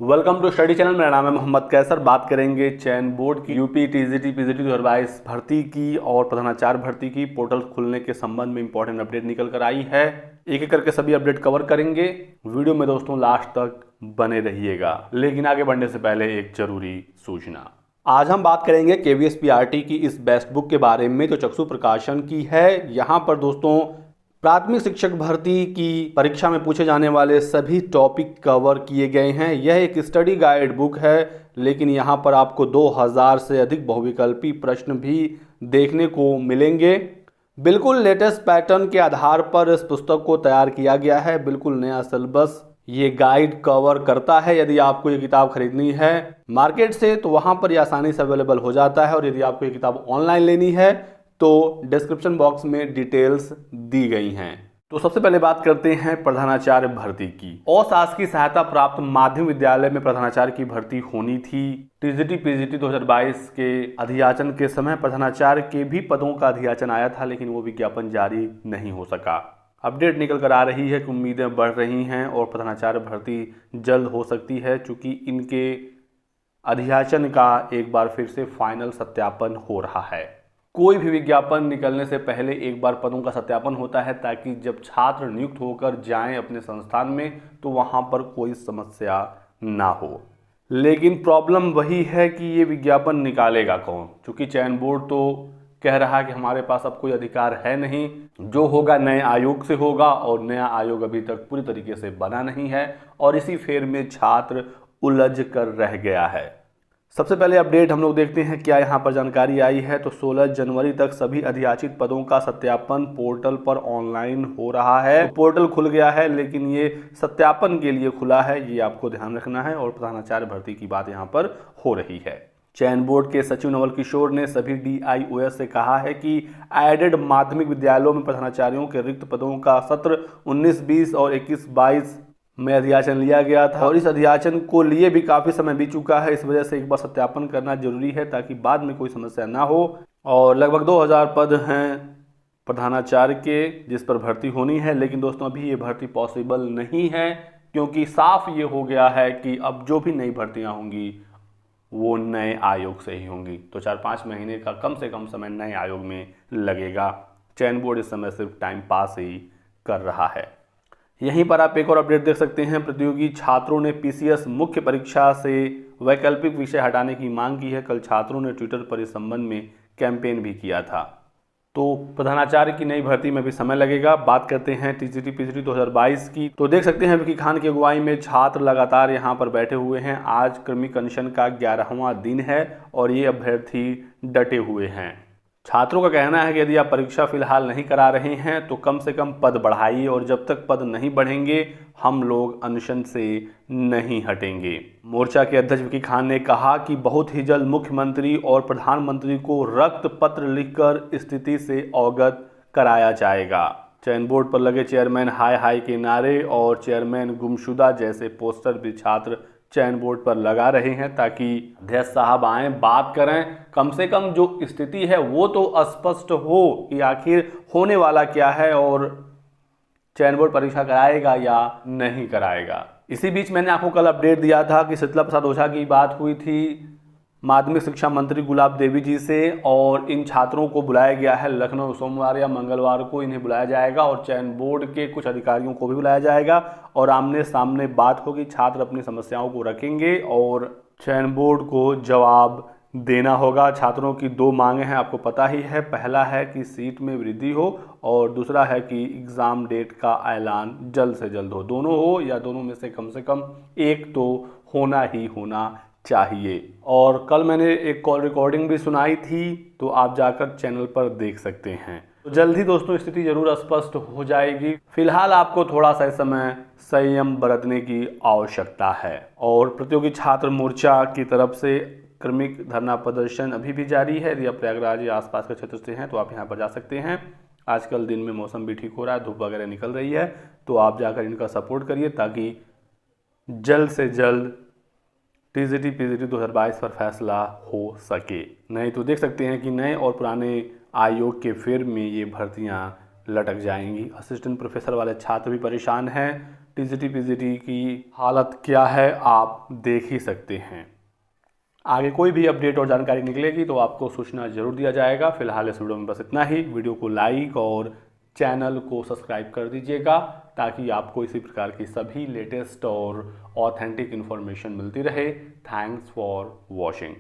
Welcome to study channel. मेरा नाम है मोहम्मद कैसर। बात करेंगे चयन बोर्ड की यूपी टीजीटी पीजीटी 2022 भर्ती की और प्रधानाचार्य भर्ती की पोर्टल खुलने के संबंध में इंपॉर्टेंट अपडेट निकल कर आई है। एक एक करके सभी अपडेट कवर करेंगे। वीडियो में दोस्तों लास्ट तक बने रहिएगा। लेकिन आगे बढ़ने से पहले एक जरूरी सूचना। आज हम बात करेंगे केवीएसपीआरटी की इस बेस्ट बुक के बारे में जो चक्षु प्रकाशन की है। यहाँ पर दोस्तों प्राथमिक शिक्षक भर्ती की परीक्षा में पूछे जाने वाले सभी टॉपिक कवर किए गए हैं। यह एक स्टडी गाइड बुक है, लेकिन यहाँ पर आपको 2000 से अधिक बहुविकल्पी प्रश्न भी देखने को मिलेंगे। बिल्कुल लेटेस्ट पैटर्न के आधार पर इस पुस्तक को तैयार किया गया है। बिल्कुल नया सिलेबस ये गाइड कवर करता है। यदि आपको ये किताब खरीदनी है मार्केट से तो वहाँ पर ये आसानी से अवेलेबल हो जाता है, और यदि आपको ये किताब ऑनलाइन लेनी है तो डिस्क्रिप्शन बॉक्स में डिटेल्स दी गई हैं। तो सबसे पहले बात करते हैं प्रधानाचार्य भर्ती की। अशासकीय सहायता प्राप्त माध्यमिक विद्यालय में प्रधानाचार्य की भर्ती होनी थी। टीजीटी पीजीटी 2022 के अधियाचन के समय प्रधानाचार्य के भी पदों का अधियाचन आया था, लेकिन वो विज्ञापन जारी नहीं हो सका। अपडेट निकल कर आ रही है कि उम्मीदें बढ़ रही हैं और प्रधानाचार्य भर्ती जल्द हो सकती है, चूंकि इनके अधियाचन का एक बार फिर से फाइनल सत्यापन हो रहा है। कोई भी विज्ञापन निकलने से पहले एक बार पदों का सत्यापन होता है, ताकि जब छात्र नियुक्त होकर जाएं अपने संस्थान में तो वहां पर कोई समस्या ना हो। लेकिन प्रॉब्लम वही है कि ये विज्ञापन निकालेगा कौन, क्योंकि चयन बोर्ड तो कह रहा है कि हमारे पास अब कोई अधिकार है नहीं, जो होगा नए आयोग से होगा, और नया आयोग अभी तक पूरी तरीके से बना नहीं है और इसी फेर में छात्र उलझ कर रह गया है। सबसे पहले अपडेट हम लोग देखते हैं क्या यहाँ पर जानकारी आई है। तो 16 जनवरी तक सभी अधियाचित पदों का सत्यापन पोर्टल पर ऑनलाइन हो रहा है। तो पोर्टल खुल गया है, लेकिन ये सत्यापन के लिए खुला है, ये आपको ध्यान रखना है। और प्रधानाचार्य भर्ती की बात यहाँ पर हो रही है। चयन बोर्ड के सचिव नवल किशोर ने सभी डीआईओएस से कहा है कि एडेड माध्यमिक विद्यालयों में प्रधानाचार्यों के रिक्त पदों का सत्र 19-20 और 21-22 में अधियाचन लिया गया था, और इस अधियाचन को लिए भी काफ़ी समय बीत चुका है। इस वजह से एक बार सत्यापन करना जरूरी है, ताकि बाद में कोई समस्या ना हो। और लगभग 2000 पद हैं प्रधानाचार्य के जिस पर भर्ती होनी है, लेकिन दोस्तों अभी ये भर्ती पॉसिबल नहीं है, क्योंकि साफ ये हो गया है कि अब जो भी नई भर्तियां होंगी वो नए आयोग से ही होंगी। तो 4-5 महीने का कम से कम समय नए आयोग में लगेगा। चयन बोर्ड इस समय सिर्फ टाइम पास ही कर रहा है। यहीं पर आप एक और अपडेट देख सकते हैं। प्रतियोगी छात्रों ने पीसीएस मुख्य परीक्षा से वैकल्पिक विषय हटाने की मांग की है। कल छात्रों ने ट्विटर पर इस संबंध में कैंपेन भी किया था। तो प्रधानाचार्य की नई भर्ती में भी समय लगेगा। बात करते हैं टीजीटी पीजीटी 2022 की। तो देख सकते हैं विकी खान की अगुवाई में छात्र लगातार यहां पर बैठे हुए हैं। आज क्रमिक अनशन का 11वां दिन है और ये अभ्यर्थी डटे हुए हैं। छात्रों का कहना है कि यदि आप परीक्षा फिलहाल नहीं करा रहे हैं तो कम से कम पद बढ़ाइए, और जब तक पद नहीं बढ़ेंगे हम लोग अनशन से नहीं हटेंगे। मोर्चा के अध्यक्ष विकी खान ने कहा कि बहुत ही जल्द मुख्यमंत्री और प्रधानमंत्री को रक्त पत्र लिखकर स्थिति से अवगत कराया जाएगा। चयन बोर्ड पर लगे चेयरमैन हाय हाय के नारे और चेयरमैन गुमशुदा जैसे पोस्टर भी छात्र चयन बोर्ड पर लगा रहे हैं, ताकि अध्यक्ष साहब आए, बात करें, कम से कम जो स्थिति है वो तो स्पष्ट हो कि आखिर होने वाला क्या है और चयन बोर्ड परीक्षा कराएगा या नहीं कराएगा। इसी बीच मैंने आपको कल अपडेट दिया था कि शीतला प्रसाद ओझा की बात हुई थी माध्यमिक शिक्षा मंत्री गुलाब देवी जी से, और इन छात्रों को बुलाया गया है लखनऊ। सोमवार या मंगलवार को इन्हें बुलाया जाएगा और चयन बोर्ड के कुछ अधिकारियों को भी बुलाया जाएगा, और आमने सामने बात होगी। छात्र अपनी समस्याओं को रखेंगे और चयन बोर्ड को जवाब देना होगा। छात्रों की 2 मांगे हैं, आपको पता ही है। पहला है कि सीट में वृद्धि हो, और दूसरा है कि एग्ज़ाम डेट का ऐलान जल्द से जल्द हो। दोनों हो या दोनों में से कम एक तो होना ही होना चाहिए। और कल मैंने एक कॉल रिकॉर्डिंग भी सुनाई थी, तो आप जाकर चैनल पर देख सकते हैं। तो जल्द ही दोस्तों स्थिति जरूर स्पष्ट हो जाएगी। फिलहाल आपको थोड़ा सा समय संयम बरतने की आवश्यकता है। और प्रतियोगी छात्र मोर्चा की तरफ से क्रमिक धरना प्रदर्शन अभी भी जारी है। यदि आप प्रयागराज या आसपास के क्षेत्र से हैं तो आप यहाँ पर जा सकते हैं। आजकल दिन में मौसम भी ठीक हो रहा है, धूप वगैरह निकल रही है, तो आप जाकर इनका सपोर्ट करिए, ताकि जल्द से जल्द टीजीटी पीजीटी 2022 पर फैसला हो सके। नहीं तो देख सकते हैं कि नए और पुराने आयोग के फेर में ये भर्तियां लटक जाएंगी। असिस्टेंट प्रोफेसर वाले छात्र भी परेशान हैं, टीजीटी पीजीटी की हालत क्या है आप देख ही सकते हैं। आगे कोई भी अपडेट और जानकारी निकलेगी तो आपको सूचना जरूर दिया जाएगा। फिलहाल इस वीडियो में बस इतना ही। वीडियो को लाइक और चैनल को सब्सक्राइब कर दीजिएगा ताकि आपको इसी प्रकार की सभी लेटेस्ट और ऑथेंटिक इन्फॉर्मेशन मिलती रहे। Thanks for watching.